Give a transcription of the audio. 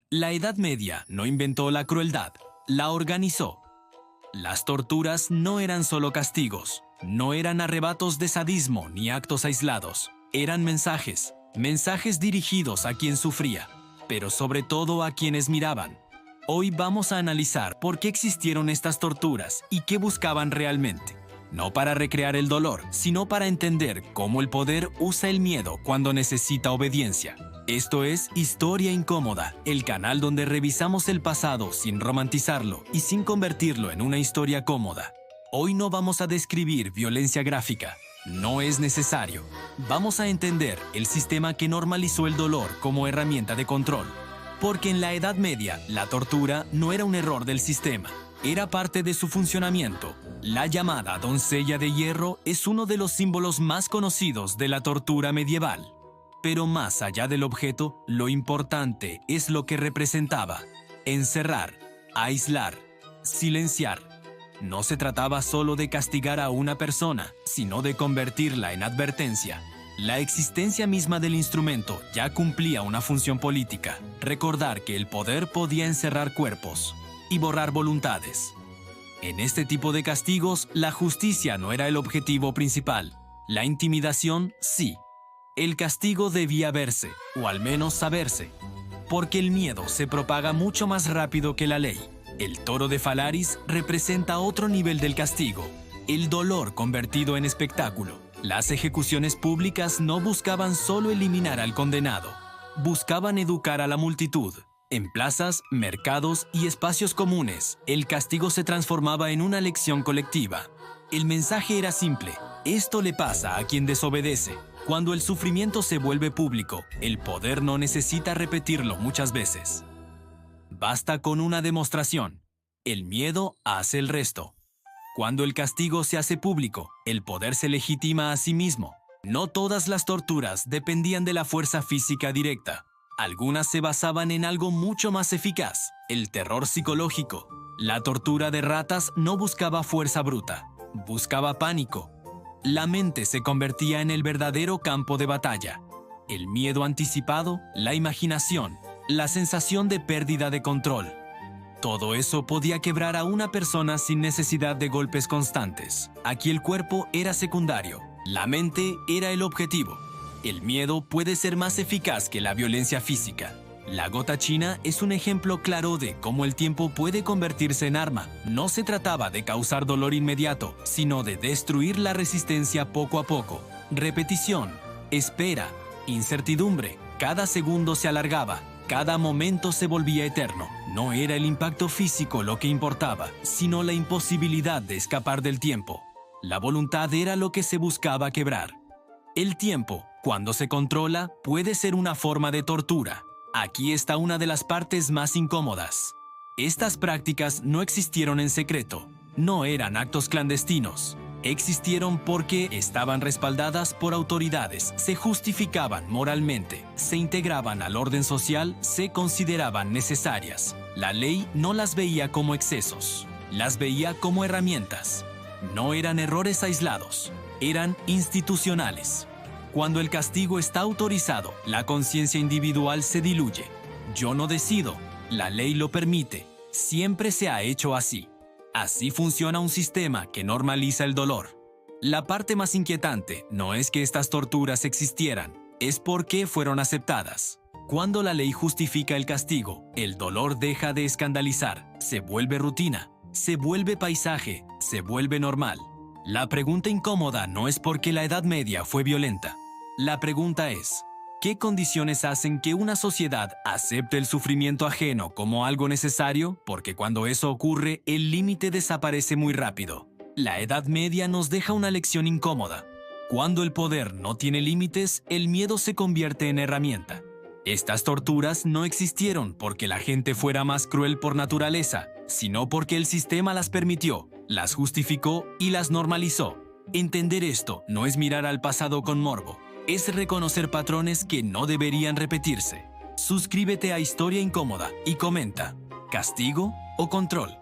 La Edad Media no inventó la crueldad, la organizó. Las torturas no eran solo castigos, no eran arrebatos de sadismo ni actos aislados. Eran mensajes, mensajes dirigidos a quien sufría, pero sobre todo a quienes miraban. Hoy vamos a analizar por qué existieron estas torturas y qué buscaban realmente. No para recrear el dolor, sino para entender cómo el poder usa el miedo cuando necesita obediencia. Esto es Historia Incómoda, el canal donde revisamos el pasado sin romantizarlo y sin convertirlo en una historia cómoda. Hoy no vamos a describir violencia gráfica, no es necesario. Vamos a entender el sistema que normalizó el dolor como herramienta de control. Porque en la Edad Media, la tortura no era un error del sistema, era parte de su funcionamiento. La llamada doncella de hierro es uno de los símbolos más conocidos de la tortura medieval. Pero más allá del objeto, lo importante es lo que representaba. Encerrar, aislar, silenciar. No se trataba solo de castigar a una persona, sino de convertirla en advertencia. La existencia misma del instrumento ya cumplía una función política, recordar que el poder podía encerrar cuerpos y borrar voluntades. En este tipo de castigos, la justicia no era el objetivo principal, la intimidación sí. El castigo debía verse, o al menos saberse, porque el miedo se propaga mucho más rápido que la ley. El toro de Falaris representa otro nivel del castigo, el dolor convertido en espectáculo. Las ejecuciones públicas no buscaban solo eliminar al condenado, buscaban educar a la multitud. En plazas, mercados y espacios comunes, el castigo se transformaba en una lección colectiva. El mensaje era simple: esto le pasa a quien desobedece. Cuando el sufrimiento se vuelve público, el poder no necesita repetirlo muchas veces. Basta con una demostración. El miedo hace el resto. Cuando el castigo se hace público, el poder se legitima a sí mismo. No todas las torturas dependían de la fuerza física directa. Algunas se basaban en algo mucho más eficaz, el terror psicológico. La tortura de ratas no buscaba fuerza bruta, buscaba pánico. La mente se convertía en el verdadero campo de batalla. El miedo anticipado, la imaginación, la sensación de pérdida de control. Todo eso podía quebrar a una persona sin necesidad de golpes constantes. Aquí el cuerpo era secundario, la mente era el objetivo. El miedo puede ser más eficaz que la violencia física. La gota china es un ejemplo claro de cómo el tiempo puede convertirse en arma. No se trataba de causar dolor inmediato, sino de destruir la resistencia poco a poco. Repetición, espera, incertidumbre. Cada segundo se alargaba, cada momento se volvía eterno. No era el impacto físico lo que importaba, sino la imposibilidad de escapar del tiempo. La voluntad era lo que se buscaba quebrar. El tiempo, cuando se controla, puede ser una forma de tortura. Aquí está una de las partes más incómodas. Estas prácticas no existieron en secreto, no eran actos clandestinos. Existieron porque estaban respaldadas por autoridades, se justificaban moralmente, se integraban al orden social, se consideraban necesarias. La ley no las veía como excesos, las veía como herramientas. No eran errores aislados, eran institucionales. Cuando el castigo está autorizado, la conciencia individual se diluye. Yo no decido, la ley lo permite. Siempre se ha hecho así. Así funciona un sistema que normaliza el dolor. La parte más inquietante no es que estas torturas existieran, es por qué fueron aceptadas. Cuando la ley justifica el castigo, el dolor deja de escandalizar, se vuelve rutina, se vuelve paisaje, se vuelve normal. La pregunta incómoda no es por qué la Edad Media fue violenta. La pregunta es, ¿qué condiciones hacen que una sociedad acepte el sufrimiento ajeno como algo necesario? Porque cuando eso ocurre, el límite desaparece muy rápido. La Edad Media nos deja una lección incómoda. Cuando el poder no tiene límites, el miedo se convierte en herramienta. Estas torturas no existieron porque la gente fuera más cruel por naturaleza, sino porque el sistema las permitió, las justificó y las normalizó. Entender esto no es mirar al pasado con morbo. Es reconocer patrones que no deberían repetirse. Suscríbete a Historia Incómoda y comenta, ¿castigo o control?